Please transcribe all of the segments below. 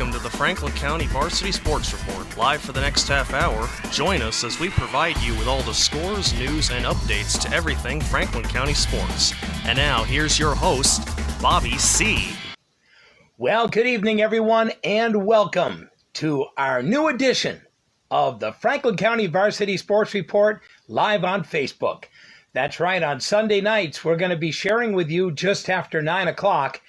Welcome to the Franklin County Varsity Sports Report, live for the next half hour. Join us as we provide you with all the scores, news, and updates to everything Franklin County sports. And now, here's your host, Bobby C. Well, good evening, everyone, and welcome to our new edition of the Franklin County Varsity Sports Report live on Facebook. That's right, on Sunday nights, we're going to be sharing with you just after 9 o'clock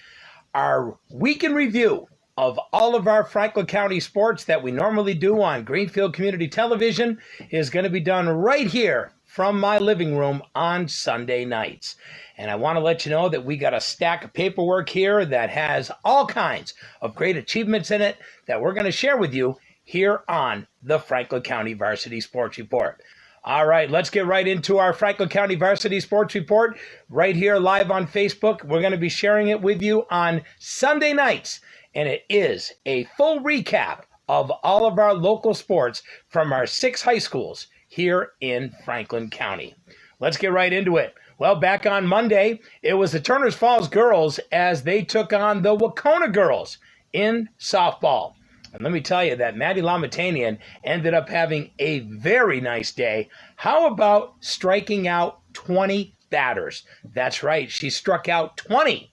our week in review of all of our Franklin County sports that we normally do on Greenfield Community Television is going to be done right here from my living room on Sunday nights. And I want to let you know that we got a stack of paperwork here that has all kinds of great achievements in it that we're going to share with you here on the Franklin County Varsity Sports Report. All right, let's get right into our Franklin County Varsity Sports Report right here live on Facebook. We're going to be sharing it with you on Sunday nights, and it is a full recap of all of our local sports from our 6 high schools here in Franklin County. Let's get right into it. Well, back on Monday, it was the Turners Falls girls as they took on the Wauconah girls in softball. And let me tell you that Maddie Lamatanian ended up having a very nice day. How about striking out 20 batters? That's right, she struck out 20.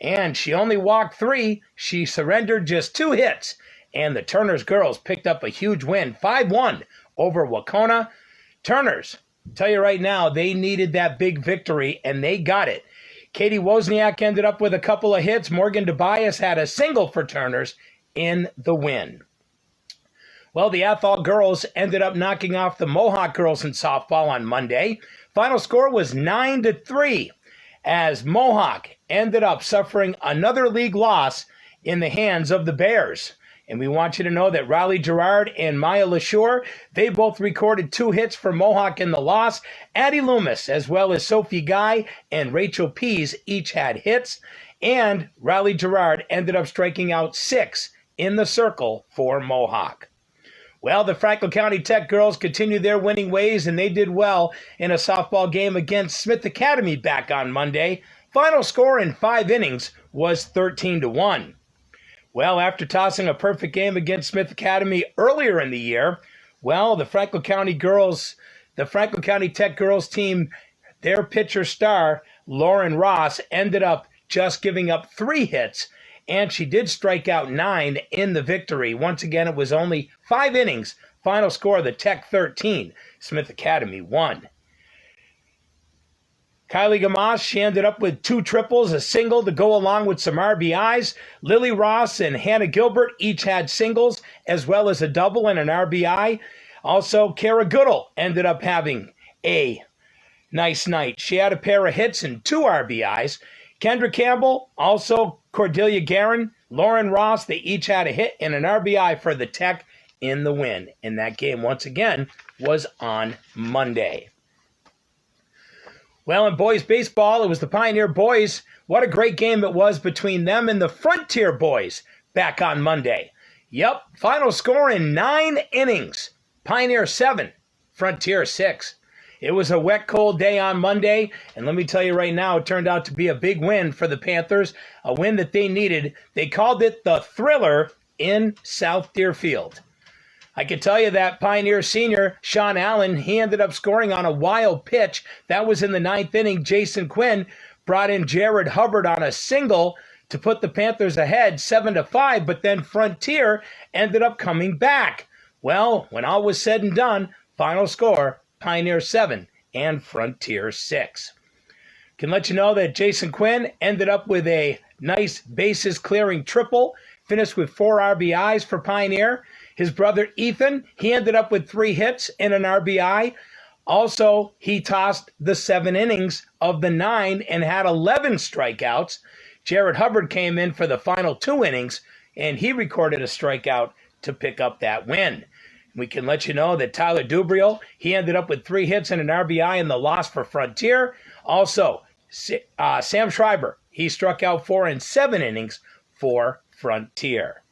And she only walked 3. She surrendered just 2 hits. And the Turners girls picked up a huge win, 5-1 over Wauconah. Turners, tell you right now, they needed that big victory, and they got it. Katie Wozniak ended up with a couple of hits. Morgan Tobias had a single for Turners in the win. Well, the Athol girls ended up knocking off the Mohawk girls in softball on Monday. Final score was 9-3 as Mohawk ended up suffering another league loss in the hands of the Bears. And we want you to know that Riley Gerard and Maya LaSure, they both recorded 2 hits for Mohawk in the loss. Addie Loomis, as well as Sophie Guy and Rachel Pease, each had hits. And Riley Gerard ended up striking out 6 in the circle for Mohawk. Well, the Franklin County Tech girls continue their winning ways, and they did well in a softball game against Smith Academy back on Monday. Final score in 5 innings was 13-1. Well, after tossing a perfect game against Smith Academy earlier in the year, well, the Franklin County Tech girls team, their pitcher star, Lauren Ross, ended up just giving up 3 hits, and she did strike out 9 in the victory. Once again, it was only 5 innings. Final score, the Tech 13, Smith Academy 1. Kylie Gamache, she ended up with 2 triples, a single to go along with some RBIs. Lily Ross and Hannah Gilbert each had singles, as well as a double and an RBI. Also, Kara Goodall ended up having a nice night. She had a pair of hits and 2 RBIs. Kendra Campbell, also Cordelia Guerin, Lauren Ross, they each had a hit and an RBI for the Tech in the win. And that game, once again, was on Monday. Well, in boys baseball, it was the Pioneer boys. What a great game it was between them and the Frontier boys back on Monday. Yep, final score in 9 innings. Pioneer 7, Frontier 6. It was a wet, cold day on Monday, and let me tell you right now, it turned out to be a big win for the Panthers, a win that they needed. They called it the Thriller in South Deerfield. I can tell you that Pioneer senior, Sean Allen, he ended up scoring on a wild pitch. That was in the 9th inning. Jason Quinn brought in Jared Hubbard on a single to put the Panthers ahead 7-5, but then Frontier ended up coming back. Well, when all was said and done, final score, Pioneer 7 and Frontier 6. Can let you know that Jason Quinn ended up with a nice bases clearing triple, finished with 4 RBIs for Pioneer. His brother Ethan, he ended up with 3 hits and an RBI. Also, he tossed the 7 innings of the 9 and had 11 strikeouts. Jared Hubbard came in for the final 2 innings, and he recorded a strikeout to pick up that win. We can let you know that Tyler Dubriel, he ended up with 3 hits and an RBI in the loss for Frontier. Also, Sam Schreiber, he struck out 4 in 7 innings for Frontier.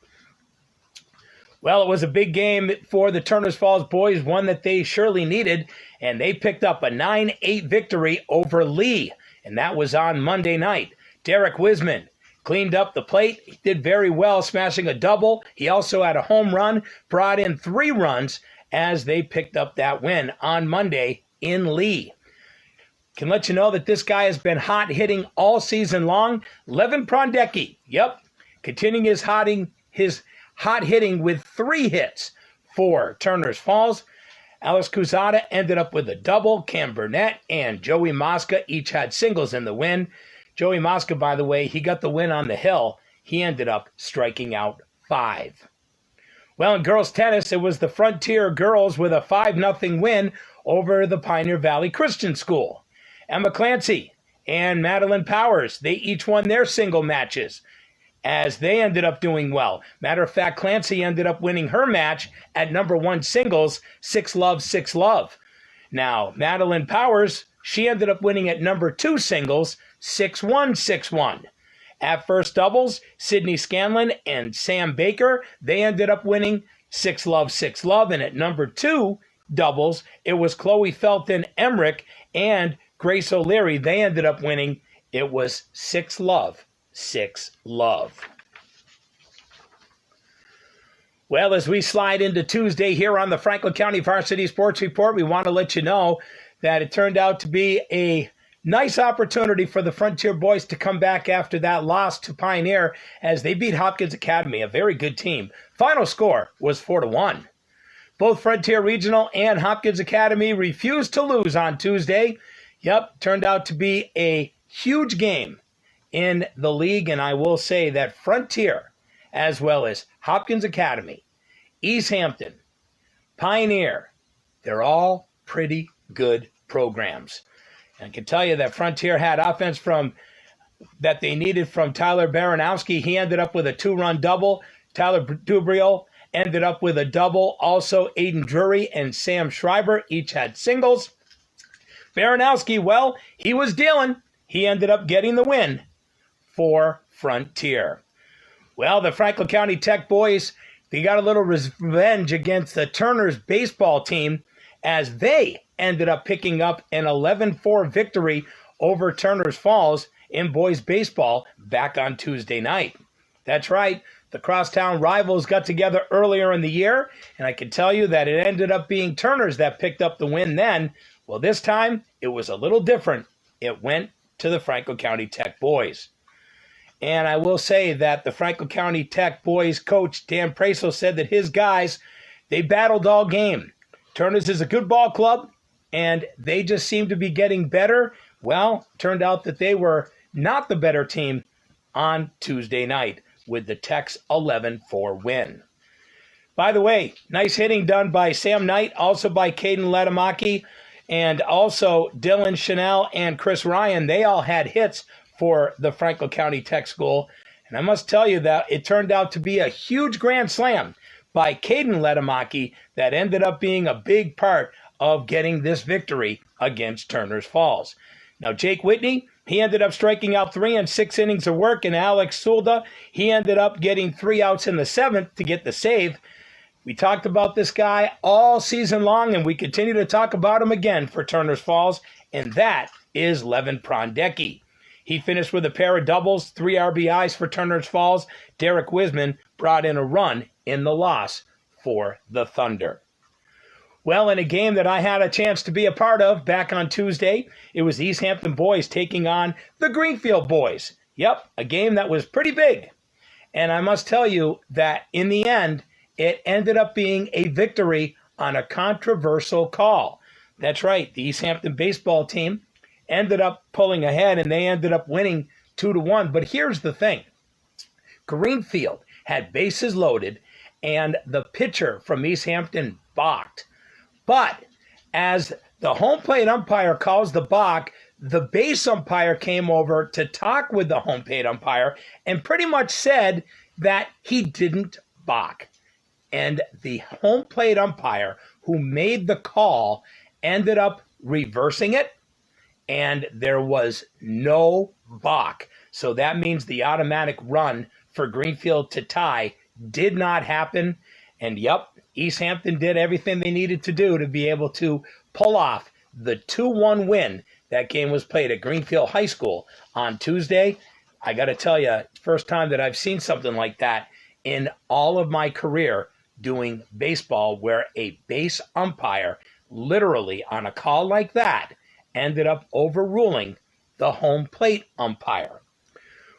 Well, it was a big game for the Turners Falls boys, one that they surely needed, and they picked up a 9-8 victory over Lee, and that was on Monday night. Derek Wisman, cleaned up the plate. He did very well, smashing a double. He also had a home run, brought in 3 runs as they picked up that win on Monday in Lee. Can let you know that this guy has been hot hitting all season long. Levin Prondecki, continuing his hot hitting with 3 hits for Turner's Falls. Alex Cusada ended up with a double. Cam Burnett and Joey Mosca each had singles in the win. Joey Mosca, by the way, he got the win on the hill. He ended up striking out 5. Well, in girls tennis, it was the Frontier Girls with a 5-0 win over the Pioneer Valley Christian School. Emma Clancy and Madeline Powers, they each won their single matches as they ended up doing well. Matter of fact, Clancy ended up winning her match at number 1 singles, 6-love, 6-love. Now, Madeline Powers, she ended up winning at number 2 singles, 6-1, 6-1. At first doubles, Sydney Scanlon and Sam Baker, they ended up winning 6-love, 6-love. And at number 2 doubles, it was Chloe Felton Emmerich and Grace O'Leary. They ended up winning. It was 6-love, 6-love. Well, as we slide into Tuesday here on the Franklin County Varsity Sports Report, we want to let you know that it turned out to be a nice opportunity for the Frontier boys to come back after that loss to Pioneer as they beat Hopkins Academy, a very good team. Final score was 4-1. Both Frontier Regional and Hopkins Academy refused to lose on Tuesday. Turned out to be a huge game in the league, and I will say that Frontier, as well as Hopkins Academy, East Hampton, Pioneer, they're all pretty good programs. And I can tell you that Frontier had offense that they needed from Tyler Baranowski. He ended up with a 2-run double. Tyler Dubriel ended up with a double. Also, Aiden Drury and Sam Schreiber each had singles. Baranowski, well, he was dealing. He ended up getting the win for Frontier. Well, the Franklin County Tech boys, they got a little revenge against the Turner's baseball team as they ended up picking up an 11-4 victory over Turner's Falls in boys baseball back on Tuesday night. That's right. The crosstown rivals got together earlier in the year, and I can tell you that it ended up being Turner's that picked up the win then. Well, this time, it was a little different. It went to the Franklin County Tech boys. And I will say that the Franklin County Tech boys coach, Dan Preso, said that his guys, they battled all game. Turner's is a good ball club, and they just seemed to be getting better. Well, turned out that they were not the better team on Tuesday night with the Tech's 11-4 win. By the way, nice hitting done by Sam Knight, also by Caden Letamaki, and also Dylan Chanel and Chris Ryan. They all had hits for the Franklin County Tech School. And I must tell you that it turned out to be a huge grand slam by Caden Letamaki that ended up being a big part of getting this victory against Turner's Falls. Now, Jake Whitney, he ended up striking out 3 in 6 innings of work, and Alex Sulda, he ended up getting 3 outs in the 7th to get the save. We talked about this guy all season long, and we continue to talk about him again for Turner's Falls, and that is Levin Prondecki. He finished with a pair of doubles, 3 RBIs for Turner's Falls. Derek Wisman brought in a run in the loss for the Thunder. Well, in a game that I had a chance to be a part of back on Tuesday, it was the East Hampton boys taking on the Greenfield boys. A game that was pretty big. And I must tell you that in the end, it ended up being a victory on a controversial call. That's right, the East Hampton baseball team ended up pulling ahead, and they ended up winning 2-1. But here's the thing. Greenfield had bases loaded, and the pitcher from East Hampton balked. But as the home plate umpire calls the balk, the base umpire came over to talk with the home plate umpire and pretty much said that he didn't balk. And the home plate umpire who made the call ended up reversing it, and there was no balk. So that means the automatic run for Greenfield to tie did not happen. And East Hampton did everything they needed to do to be able to pull off the 2-1 win. That game was played at Greenfield High School on Tuesday. I got to tell you, first time that I've seen something like that in all of my career doing baseball, where a base umpire literally on a call like that ended up overruling the home plate umpire.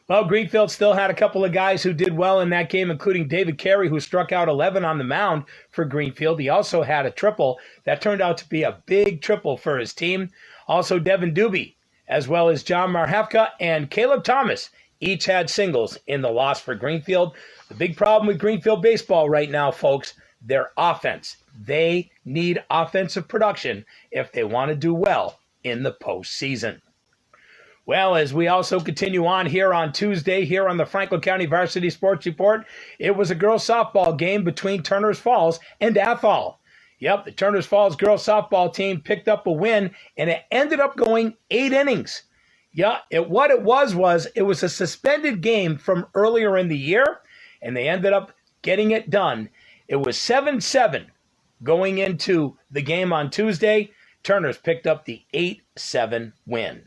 Well, Greenfield still had a couple of guys who did well in that game, including David Carey, who struck out 11 on the mound for Greenfield. He also had a triple that turned out to be a big triple for his team. Also, Devin Dubé, as well as John Marhefka and Caleb Thomas, each had singles in the loss for Greenfield. The big problem with Greenfield baseball right now, folks, their offense. They need offensive production if they want to do well in the postseason. Well, as we also continue on here on Tuesday, here on the Franklin County Varsity Sports Report, it was a girls softball game between Turners Falls and Athol. Yep, the Turners Falls girls softball team picked up a win, and it ended up going 8 innings. Yeah, what it was a suspended game from earlier in the year, and they ended up getting it done. It was 7-7 going into the game on Tuesday. Turners picked up the 8-7 win.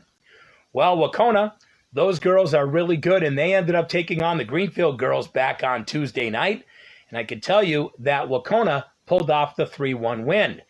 Well, Wacona, those girls are really good, and they ended up taking on the Greenfield Girls back on Tuesday night. And I can tell you that Wacona pulled off the 3-1 win.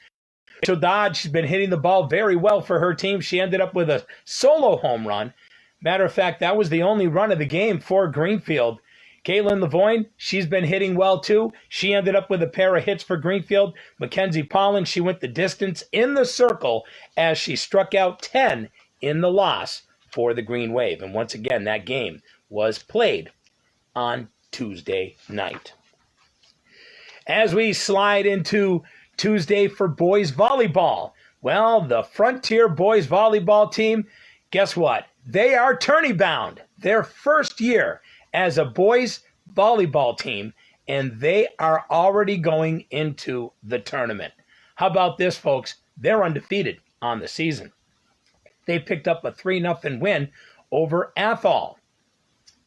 Rachel Dodge, she's been hitting the ball very well for her team. She ended up with a solo home run. Matter of fact, that was the only run of the game for Greenfield. Caitlin Lavoine, she's been hitting well too. She ended up with a pair of hits for Greenfield. Mackenzie Pollen, she went the distance in the circle as she struck out 10 in the loss for the Green Wave. And once again, that game was played on Tuesday night. As we slide into Tuesday for boys volleyball, well, the Frontier boys volleyball team, guess what? They are tourney bound. Their first year as a boys volleyball team, and they are already going into the tournament. How about this, folks? They're undefeated on the season. They picked up a 3-0 win over Athol.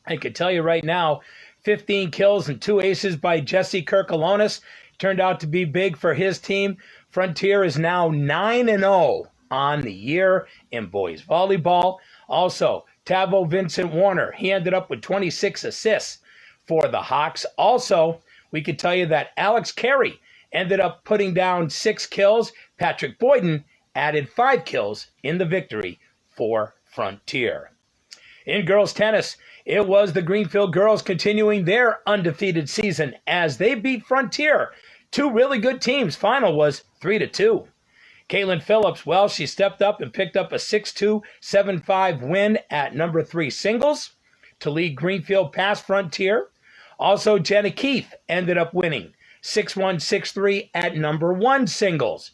I can tell you right now, 15 kills and 2 aces by Jesse Kirkalonis turned out to be big for his team. Frontier is now 9-0 on the year in boys volleyball. Also, Tavo Vincent Warner, he ended up with 26 assists for the Hawks. Also, we could tell you that Alex Carey ended up putting down 6 kills. Patrick Boyden added 5 kills in the victory for Frontier. In girls tennis, it was the Greenfield Girls continuing their undefeated season as they beat Frontier. 2 really good teams. Final was 3-2. Caitlin Phillips, well, she stepped up and picked up a 6-2, 7-5 win at number 3 singles to lead Greenfield past Frontier. Also, Jenna Keith ended up winning 6-1, 6-3 at number 1 singles.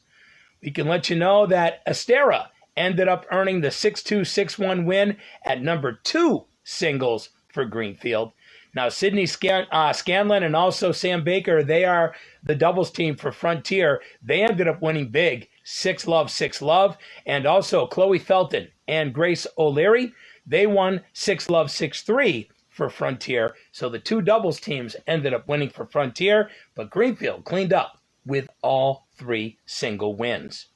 We can let you know that Estera ended up earning the 6-2, 6-1 win at number 2 singles for Greenfield. Now, Sydney Scanlon and also Sam Baker, they are the doubles team for Frontier. They ended up winning big, 6-love, 6-love. And also Chloe Felton and Grace O'Leary, they won 6-love, 6-3 for Frontier. So the 2 doubles teams ended up winning for Frontier, but Greenfield cleaned up with all 3 single wins.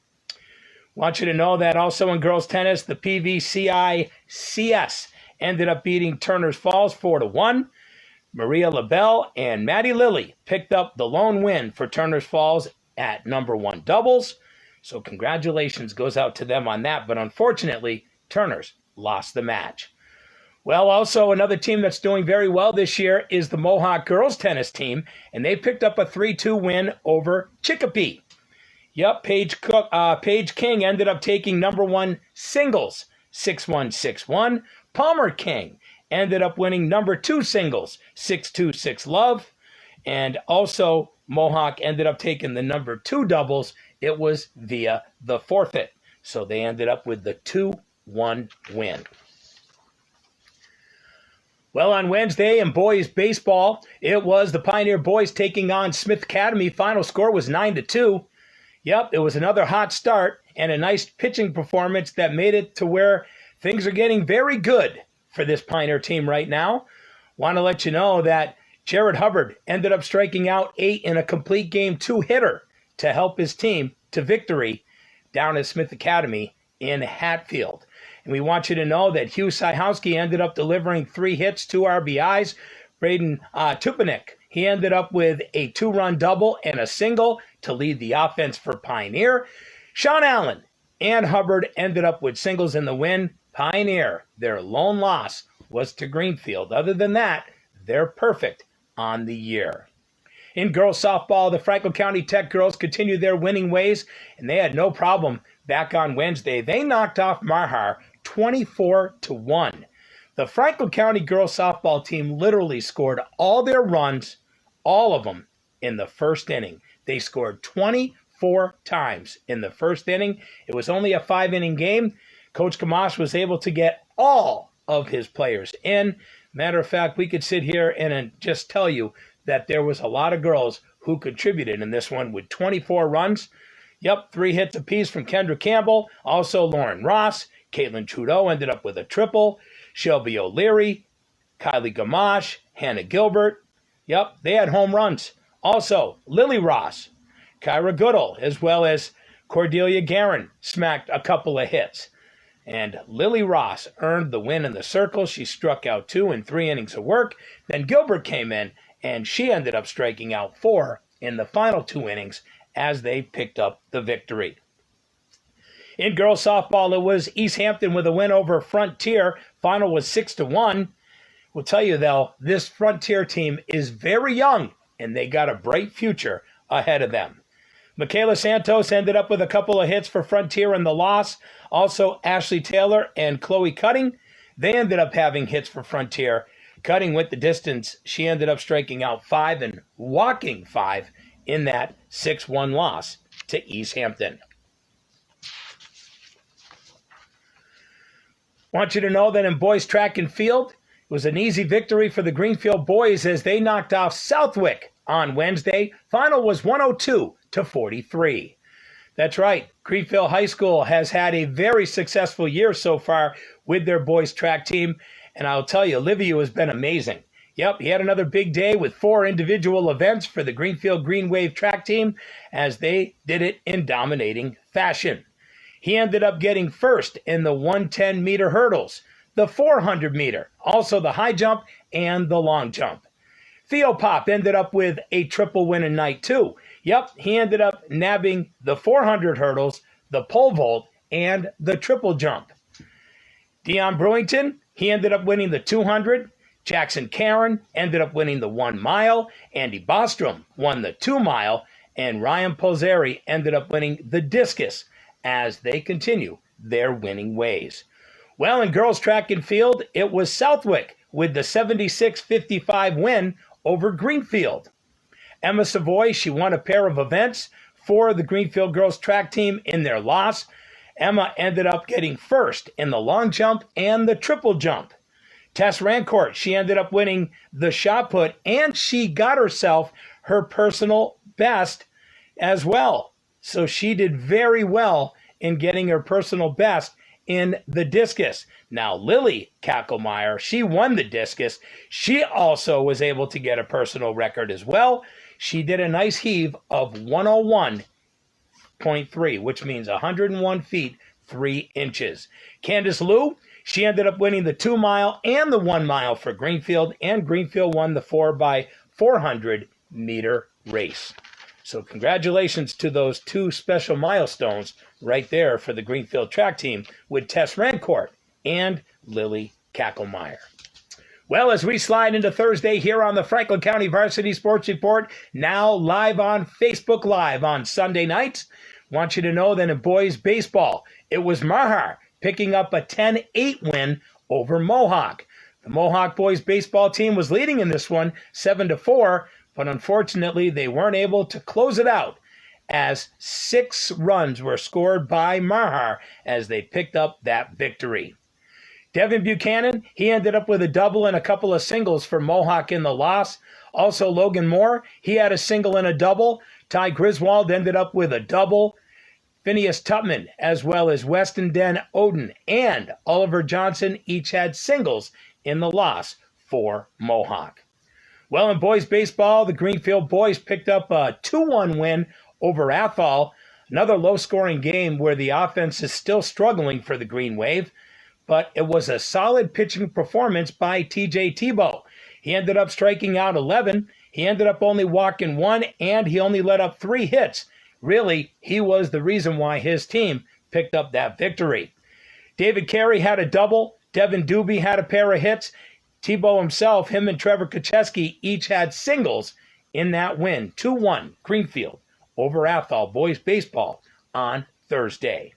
Want you to know that also in girls tennis, the PVCI CS ended up beating Turners Falls 4-1. Maria LaBelle and Maddie Lilly picked up the lone win for Turners Falls at number 1 doubles. So congratulations goes out to them on that. But unfortunately, Turners lost the match. Well, also another team that's doing very well this year is the Mohawk girls tennis team. And they picked up a 3-2 win over Chicopee. Yep, Paige King ended up taking number 1 singles, 6-1, 6-1. Palmer King ended up winning number 2 singles, 6-2, 6-love. And also Mohawk ended up taking the number 2 doubles. It was via the forfeit. So they ended up with the 2-1 win. Well, on Wednesday in boys baseball, it was the Pioneer boys taking on Smith Academy. Final score was 9-2. Yep, it was another hot start and a nice pitching performance that made it to where things are getting very good for this Pioneer team right now. Want to let you know that Jared Hubbard ended up striking out 8 in a complete game 2 hitter to help his team to victory down at Smith Academy in Hatfield. And we want you to know that Hugh Syhowski ended up delivering 3 hits, 2 RBIs. Braden Tupanik, he ended up with a 2-run double and a single to lead the offense for Pioneer. Sean Allen and Hubbard ended up with singles in the win. Pioneer, their lone loss was to Greenfield. Other than that, they're perfect on the year. In girls softball, the Franklin County Tech girls continued their winning ways, and they had no problem back on Wednesday. They knocked off Marhar 24-1. The Franklin County girls softball team literally scored all their runs, all of them, in the first inning. They scored 24 times in the first inning. It was only a 5-inning game. Coach Gamache was able to get all of his players in. Matter of fact, we could sit here and just tell you that there was a lot of girls who contributed in this one with 24 runs. Yep, 3 hits apiece from Kendra Campbell. Also Lauren Ross. Caitlin Trudeau ended up with a triple. Shelby O'Leary, Kylie Gamache, Hannah Gilbert. Yep, they had home runs. Also, Lily Ross, Kyra Goodall, as well as Cordelia Guerin smacked a couple of hits. And Lily Ross earned the win in the circle. She struck out 2 in 3 innings of work. Then Gilbert came in, and she ended up striking out 4 in the final 2 innings as they picked up the victory. In girls softball, it was East Hampton with a win over Frontier. Final was 6-1. We'll tell you, though, this Frontier team is very young, and they got a bright future ahead of them. Michaela Santos ended up with a couple of hits for Frontier in the loss. Also, Ashley Taylor and Chloe Cutting, they ended up having hits for Frontier. Cutting went the distance. She ended up striking out 5 and walking 5 in that 6-1 loss to East Hampton. Want you to know that in boys track and field, it was an easy victory for the Greenfield boys as they knocked off Southwick on Wednesday. Final was 102-43. That's right. Greenfield High School has had a very successful year so far with their boys track team. And I'll tell you, Livio has been amazing. Yep, he had another big day with 4 individual events for the Greenfield Green Wave track team as they did it in dominating fashion. He ended up getting first in the 110-meter hurdles, the 400-meter, also the high jump and the long jump. Theo Pop ended up with a triple win in night 2. Yep, he ended up nabbing the 400 hurdles, the pole vault, and the triple jump. Dion Brewington, he ended up winning the 200. Jackson Karen ended up winning the 1 mile. Andy Bostrom won the 2 mile. And Ryan Polzeri ended up winning the discus as they continue their winning ways. Well, in girls track and field, it was Southwick with the 76-55 win over Greenfield. Emma Savoy, she won a pair of events for the Greenfield girls track team in their loss. Emma ended up getting first in the long jump and the triple jump. Tess Rancourt, she ended up winning the shot put, and she got herself her personal best as well. So she did very well in getting her personal best in the discus. Now, Lily Kackelmeyer, she won the discus. She also was able to get a personal record as well. She did a nice heave of 101.3, which means 101 feet, 3 inches. Candace Liu, she ended up winning the 2 mile and the 1 mile for Greenfield, and Greenfield won the 4x400 meter race. So congratulations to those 2 special milestones right there for the Greenfield track team with Tess Rancourt and Lily Kackelmeyer. Well, as we slide into Thursday here on the Franklin County Varsity Sports Report, now live on Facebook Live on Sunday nights, want you to know that in boys baseball, it was Marhar picking up a 10-8 win over Mohawk. The Mohawk boys baseball team was leading in this one 7-4, but unfortunately they weren't able to close it out as 6 runs were scored by Marhar as they picked up that victory. Devin Buchanan, he ended up with a double and a couple of singles for Mohawk in the loss. Also Logan Moore, he had a single and a double. Ty Griswold ended up with a double. Phineas Tupman, as well as Weston Den Oden and Oliver Johnson, each had singles in the loss for Mohawk. Well, in boys baseball, the Greenfield boys picked up a 2-1 win over Athol. Another low-scoring game where the offense is still struggling for the Green Wave, but it was a solid pitching performance by T.J. Tebow. He ended up striking out 11. He ended up only walking 1, and he only let up 3 hits. Really, he was the reason why his team picked up that victory. David Carey had a double. Devin Dubé had a pair of hits. Tebow himself, him and Trevor Kucheski each had singles in that win. 2-1 Greenfield over Athol boys baseball on Thursday.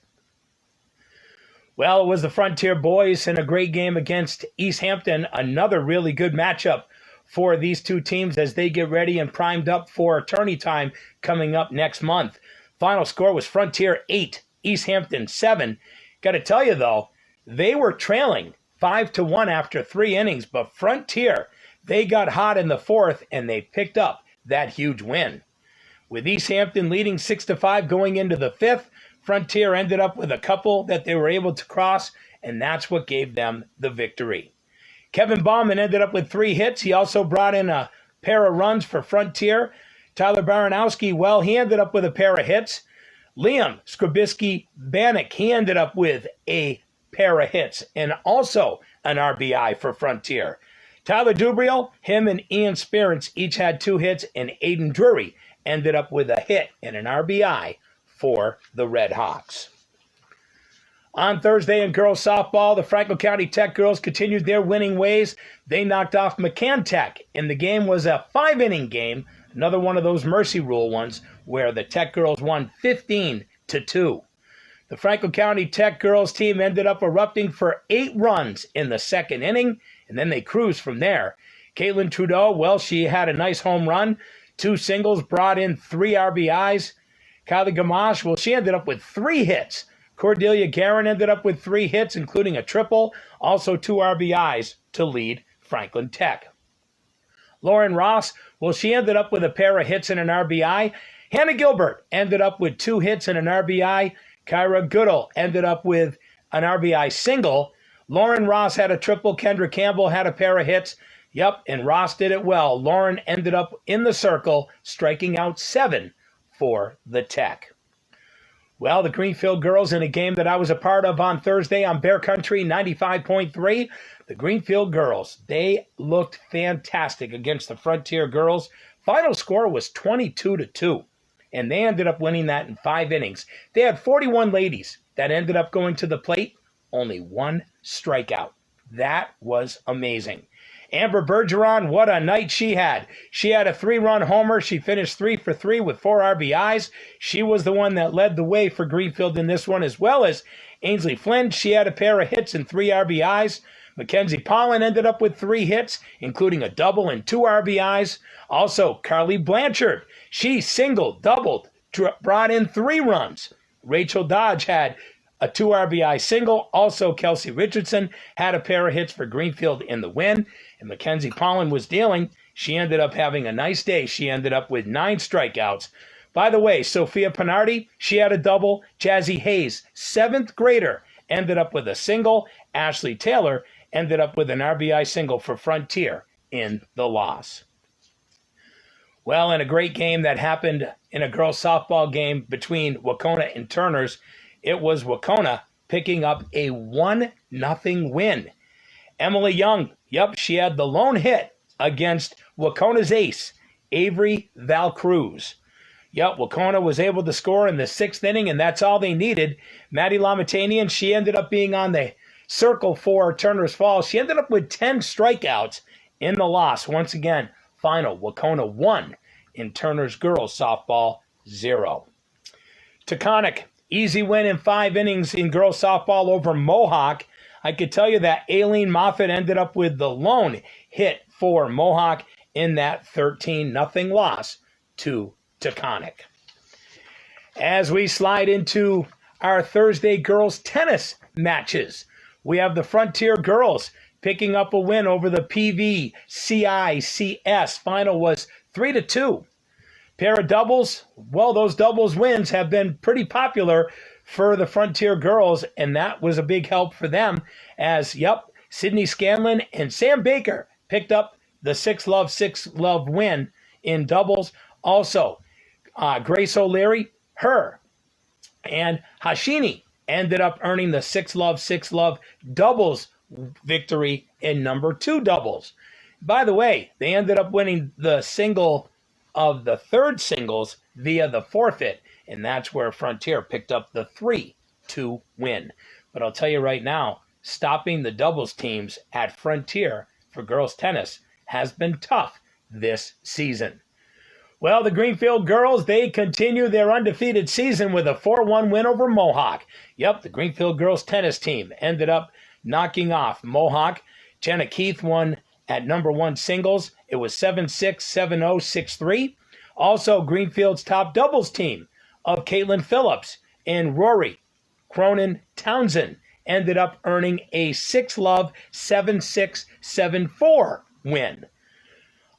Well, it was the Frontier boys in a great game against East Hampton. Another really good matchup for these two teams as they get ready and primed up for tourney time coming up next month. Final score was Frontier 8, East Hampton 7. Got to tell you, though, they were trailing 5-1 after 3 innings, but Frontier, they got hot in the 4th, and they picked up that huge win. With East Hampton leading 6-5 going into the 5th, Frontier ended up with a couple that they were able to cross, and that's what gave them the victory. Kevin Bauman ended up with 3 hits. He also brought in a pair of runs for Frontier. Tyler Baranowski, well, he ended up with a pair of hits. Liam Skrabisky-Bannock, he ended up with a pair of hits and also an RBI for Frontier. Tyler Dubriel, him and Ian Sperance each had 2 hits, and Aiden Drury ended up with a hit and an RBI for the Red Hawks. On Thursday in girls softball, the Franklin County Tech girls continued their winning ways. They knocked off McCann Tech, and the game was a 5-inning game, another one of those mercy rule ones where the Tech girls won 15-2. The Franklin County Tech girls team ended up erupting for 8 runs in the 2nd inning, and then they cruised from there. Caitlin Trudeau, well, she had a nice home run. 2 singles, brought in 3 RBIs. Kylie Gamache, well, she ended up with 3 hits. Cordelia Guerin ended up with 3 hits, including a triple, also 2 RBIs to lead Franklin Tech. Lauren Ross, well, she ended up with a pair of hits and an RBI. Hannah Gilbert ended up with 2 hits and an RBI. Kyra Goodall ended up with an RBI single. Lauren Ross had a triple. Kendra Campbell had a pair of hits. Yep, and Ross did it well. Lauren ended up in the circle, striking out 7 for the Tech. Well, the Greenfield Girls in a game that I was a part of on Thursday on Bear Country 95.3, the Greenfield Girls, they looked fantastic against the Frontier Girls. Final score was 22-2, and they ended up winning that in 5 innings. They had 41 ladies that ended up going to the plate, only 1 strikeout. That was amazing. Amber Bergeron, what a night she had. She had a 3-run homer. She finished 3 for 3 with 4 RBIs. She was the one that led the way for Greenfield in this one, as well as Ainsley Flynn. She had a pair of hits and 3 RBIs. Mackenzie Pollen ended up with 3 hits, including a double and 2 RBIs. Also, Carly Blanchard, she singled, doubled, brought in 3 runs. Rachel Dodge had a 2 RBI single. Also, Kelsey Richardson had a pair of hits for Greenfield in the win. And Mackenzie Pollen was dealing. She ended up having a nice day. She ended up with 9 strikeouts. By the way, Sophia Pinardi, she had a double. Jazzy Hayes, 7th grader, ended up with a single. Ashley Taylor ended up with an RBI single for Frontier in the loss. Well, in a great game that happened in a girls' softball game between Wacona and Turners, it was Wacona picking up a 1-0 win. Emily Young, yep, she had the lone hit against Wacona's ace, Avery Valcruz. Yep, Wacona was able to score in the 6th inning, and that's all they needed. Maddie Lamatanian, she ended up being on the circle for Turner's Falls. She ended up with 10 strikeouts in the loss. Once again, final, Wacona 1 in Turner's girls softball 0. Taconic, easy win in 5 innings in girls softball over Mohawk. I could tell you that Aileen Moffitt ended up with the lone hit for Mohawk in that 13-0 loss to Taconic. As we slide into our Thursday girls tennis matches, we have the Frontier girls picking up a win over the PVCICS. Final was 3-2. Pair of doubles, well, those doubles wins have been pretty popular for the Frontier girls, and that was a big help for them as, yep, Sydney Scanlon and Sam Baker picked up the 6-love win in doubles. Also, Grace O'Leary, her And Hashini ended up earning the 6 love doubles victory in number 2 doubles. By the way, they ended up winning the single of the third singles via the forfeit, and that's where Frontier picked up the 3-2 win. But I'll tell you right now, stopping the doubles teams at Frontier for girls tennis has been tough this season. Well, the Greenfield Girls, they continue their undefeated season with a 4-1 win over Mohawk. Yep, the Greenfield Girls tennis team ended up knocking off Mohawk. Jenna Keith won at number 1 singles. It was 7-6, 7-0, 6-3. Also, Greenfield's top doubles team of Caitlin Phillips and Rory Cronin Townsend ended up earning a 6-love, 7-6, 7-4 win.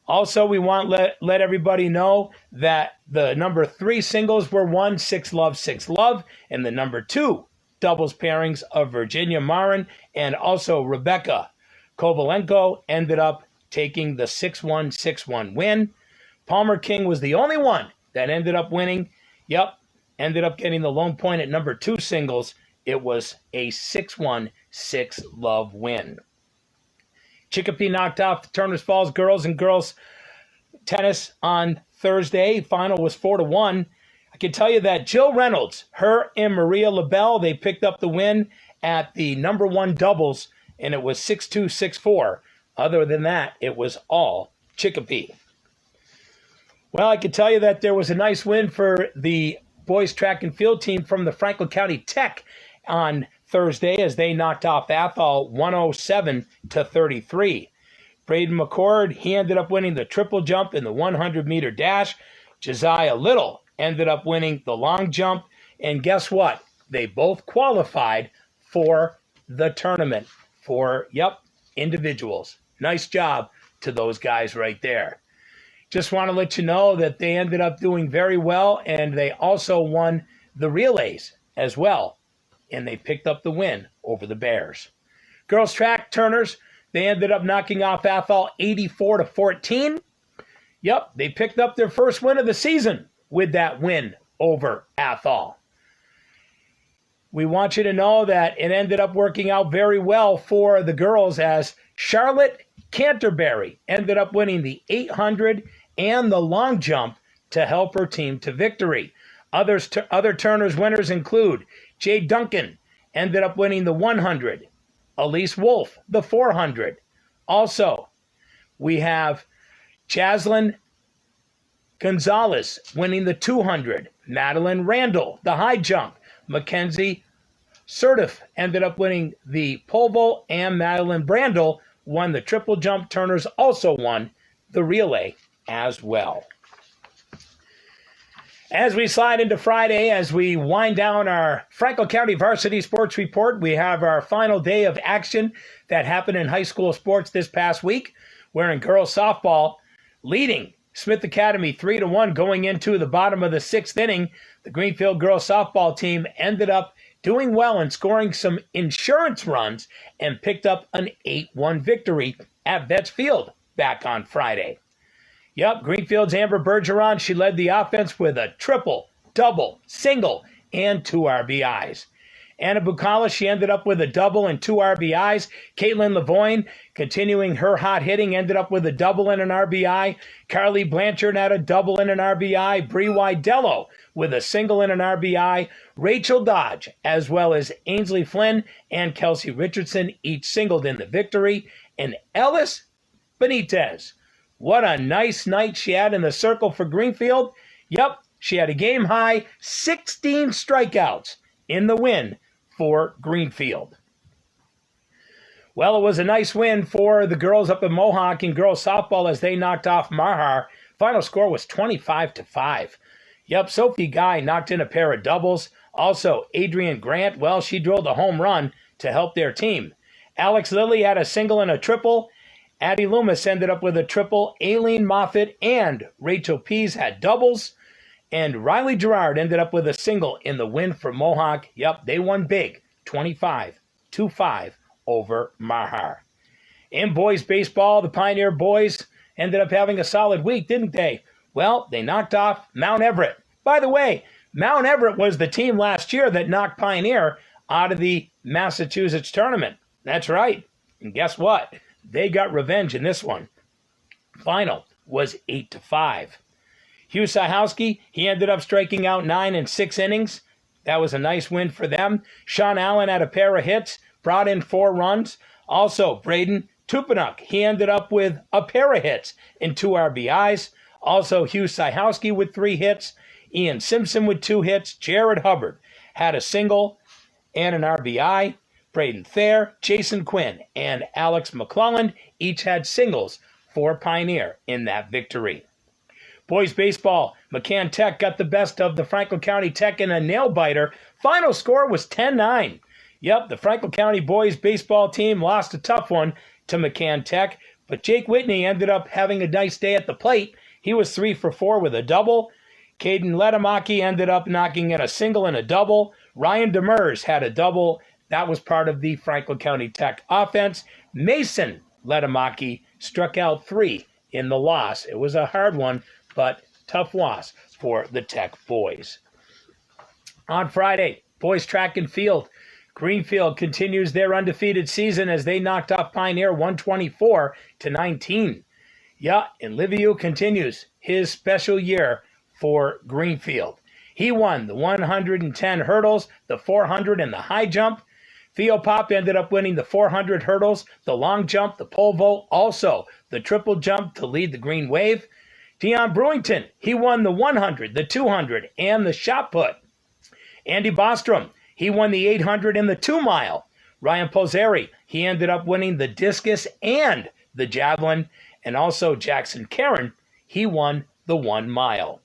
Also, we want to let everybody know that the number 3 singles were won 6-love, 6-love, and the number 2 doubles pairings of Virginia Marin and also Rebecca Kovalenko ended up taking the 6-1, 6-1 win. Palmer King was the only one that ended up winning. Yep, ended up getting the lone point at number 2 singles. It was a 6-1, 6-love win. Chicopee knocked off the Turners Falls girls and girls tennis on Thursday. Final was 4-1. I can tell you that Jill Reynolds, her and Maria LaBelle, they picked up the win at the number 1 doubles, and it was 6-2, 6-4. Other than that, it was all Chicopee. Well, I can tell you that there was a nice win for the boys track and field team from the Franklin County Tech on Thursday as they knocked off Athol 107-33. Braden McCord, he ended up winning the triple jump in the 100-meter dash. Josiah Little ended up winning the long jump. And guess what? They both qualified for the tournament for, individuals. Nice job to those guys right there. Just want to let you know that they ended up doing very well, and they also won the relays as well. And they picked up the win over the Bears. Girls track Turners, they ended up knocking off Athol 84-14. Yep, they picked up their first win of the season with that win over Athol. We want you to know that it ended up working out very well for the girls as Charlotte Canterbury ended up winning the 800 and the long jump to help her team to victory. Other Turners winners include Jay Duncan ended up winning the 100. Elise Wolf, the 400. Also, we have Jaslyn Gonzalez winning the 200. Madeline Randall, the high jump. Mackenzie Sertif ended up winning the pole vault, and Madeline Brandel won the triple jump. Turners also won the relay as well. As we slide into Friday, as we wind down our Franklin County Varsity Sports Report, we have our final day of action that happened in high school sports this past week, where in girls softball, leading Smith Academy 3-1 going into the bottom of the 6th inning, the Greenfield Girls softball team ended up doing well and scoring some insurance runs and picked up an 8-1 victory at Vets Field back on Friday. Yep, Greenfield's Amber Bergeron, she led the offense with a triple, double, single, and 2 RBIs. Anna Bucala, she ended up with a double and 2 RBIs. Caitlin Lavoine, continuing her hot hitting, ended up with a double and an RBI. Carly Blanchard had a double and an RBI. Bree Widello with a single and an RBI. Rachel Dodge, as well as Ainsley Flynn and Kelsey Richardson, each singled in the victory. And Ellis Benitez, what a nice night she had in the circle for Greenfield. Yep, she had a game-high 16 strikeouts in the win for Greenfield. Well, it was a nice win for the girls up in Mohawk in girls softball as they knocked off Mahar. Final score was 25-5. Yep, Sophie Guy knocked in a pair of doubles. Also, Adrian Grant, well, she drilled a home run to help their team. Alex Lilly had a single and a triple. Addie Loomis ended up with a triple. Aileen Moffitt and Rachel Pease had doubles. And Riley Gerard ended up with a single in the win for Mohawk. Yep, they won big, 25-5 over Mahar. In boys baseball, the Pioneer boys ended up having a solid week, didn't they? Well, they knocked off Mount Everett. By the way, Mount Everett was the team last year that knocked Pioneer out of the Massachusetts tournament. That's right. And guess what? They got revenge in this one. Final was 8-5. Hugh Sahowski, he ended up striking out 9 in 6 innings. That was a nice win for them. Sean Allen had a pair of hits, brought in 4 runs. Also, Braden Tupanuk, he ended up with a pair of hits and 2 RBIs. Also, Hugh Sahowski with 3 hits. Ian Simpson with 2 hits. Jared Hubbard had a single and an RBI. Braden Thayer, Jason Quinn, and Alex McClellan each had singles for Pioneer in that victory. Boys baseball, McCann Tech got the best of the Franklin County Tech in a nail-biter. Final score was 10-9. Yep, the Franklin County boys baseball team lost a tough one to McCann Tech, but Jake Whitney ended up having a nice day at the plate. He was 3 for 4 with a double. Caden Letamaki ended up knocking in a single and a double. Ryan Demers had a double. That was part of the Franklin County Tech offense. Mason Letamaki struck out 3 in the loss. It was a hard one, but tough loss for the Tech boys. On Friday, boys track and field. Greenfield continues their undefeated season as they knocked off Pioneer 124-19. Yeah, and Liviu continues his special year for Greenfield. He won the 110 hurdles, the 400, and the high jump. Theo Pop ended up winning the 400 hurdles, the long jump, the pole vault, also the triple jump to lead the green wave. Dion Brewington, he won the 100, the 200, and the shot put. Andy Bostrom, he won the 800 and the 2-mile. Ryan Poseri, he ended up winning the discus and the javelin. And also Jackson Karen, he won the 1-mile.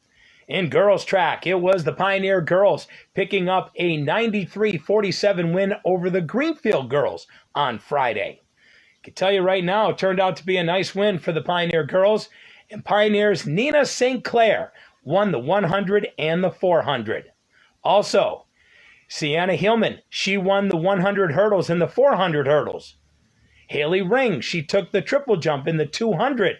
In girls track, it was the Pioneer girls picking up a 93-47 win over the Greenfield girls on Friday. I can tell you right now, it turned out to be a nice win for the Pioneer girls. And Pioneer's Nina St. Clair won the 100 and the 400. Also, Sienna Hillman, she won the 100 hurdles and the 400 hurdles. Haley Ring, she took the triple jump in the 200.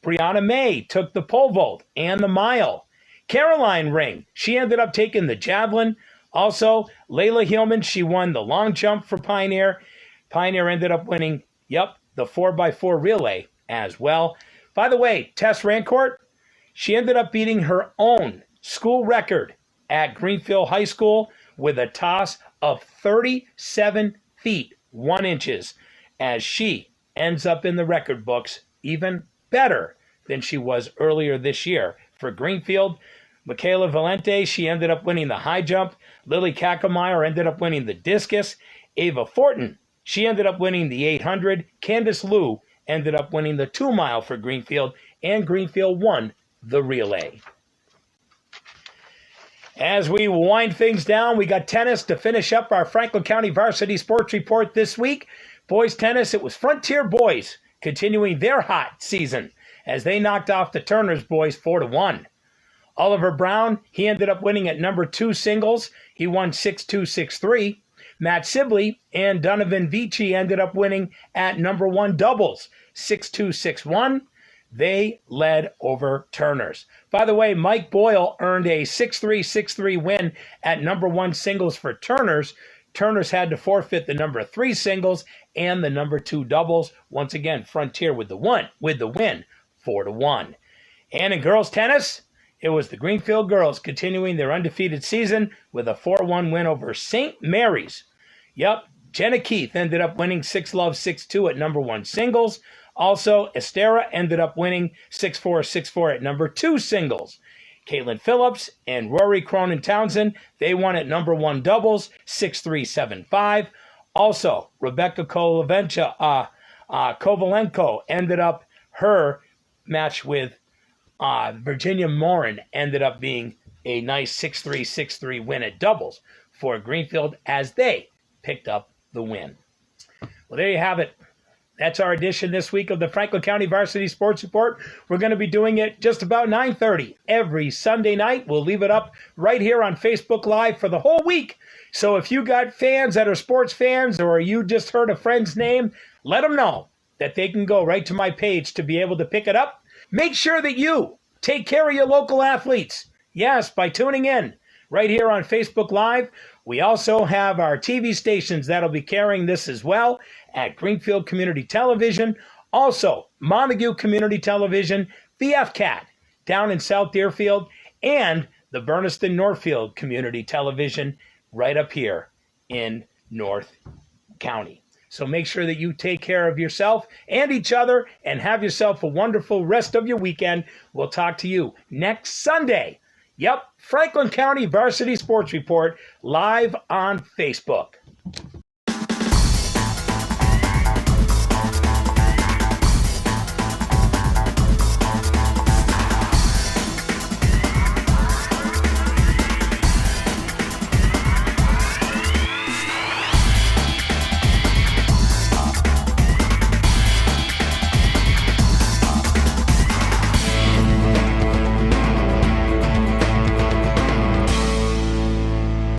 Brianna May took the pole vault and the mile. Caroline Ring, she ended up taking the javelin. Also, Layla Hillman, she won the long jump for Pioneer. Pioneer ended up winning, the 4x4 relay as well. By the way, Tess Rancourt, she ended up beating her own school record at Greenfield High School with a toss of 37 feet, 1 inches, as she ends up in the record books even better than she was earlier this year. For Greenfield, Michaela Valente, she ended up winning the high jump. Lily Kackemeyer ended up winning the discus. Ava Fortin, she ended up winning the 800. Candace Liu ended up winning the 2-mile for Greenfield, and Greenfield won the relay. As we wind things down, we got tennis to finish up our Franklin County Varsity Sports Report this week. Boys tennis, it was Frontier Boys continuing their hot season as they knocked off the Turners boys 4-1. Oliver Brown, he ended up winning at number 2 singles. He won 6-2, 6-3. Matt Sibley and Donovan Vici ended up winning at number 1 doubles, 6-2, 6-1. They led over Turners. By the way, Mike Boyle earned a 6-3, 6-3 win at number 1 singles for Turners. Turners had to forfeit the number 3 singles and the number 2 doubles. Once again, Frontier with the win, 4-1. And in girls tennis, it was the Greenfield Girls continuing their undefeated season with a 4-1 win over St. Mary's. Jenna Keith ended up winning 6-love, 6-2 at number 1 singles. Also, Estera ended up winning 6-4, 6-4 at number 2 singles. Caitlin Phillips and Rory Cronin Townsend, they won at number 1 doubles, 6-3, 7-5. Also, Rebecca Kovalenko ended up her match with Virginia Morin ended up being a nice 6-3, 6-3 win at doubles for Greenfield as they picked up the win. Well, there you have it. That's our edition this week of the Franklin County Varsity Sports Report. We're going to be doing it just about 9:30 every Sunday night. We'll leave it up right here on Facebook Live for the whole week. So if you got fans that are sports fans or you just heard a friend's name, let them know that they can go right to my page to be able to pick it up. Make sure that you take care of your local athletes. Yes, by tuning in right here on Facebook Live. We also have our TV stations that'll be carrying this as well at Greenfield Community Television, also Montague Community Television, the FCAT down in South Deerfield, and the Berniston Northfield Community Television right up here in North County. So make sure that you take care of yourself and each other and have yourself a wonderful rest of your weekend. We'll talk to you next Sunday. Yep, Franklin County Varsity Sports Report live on Facebook.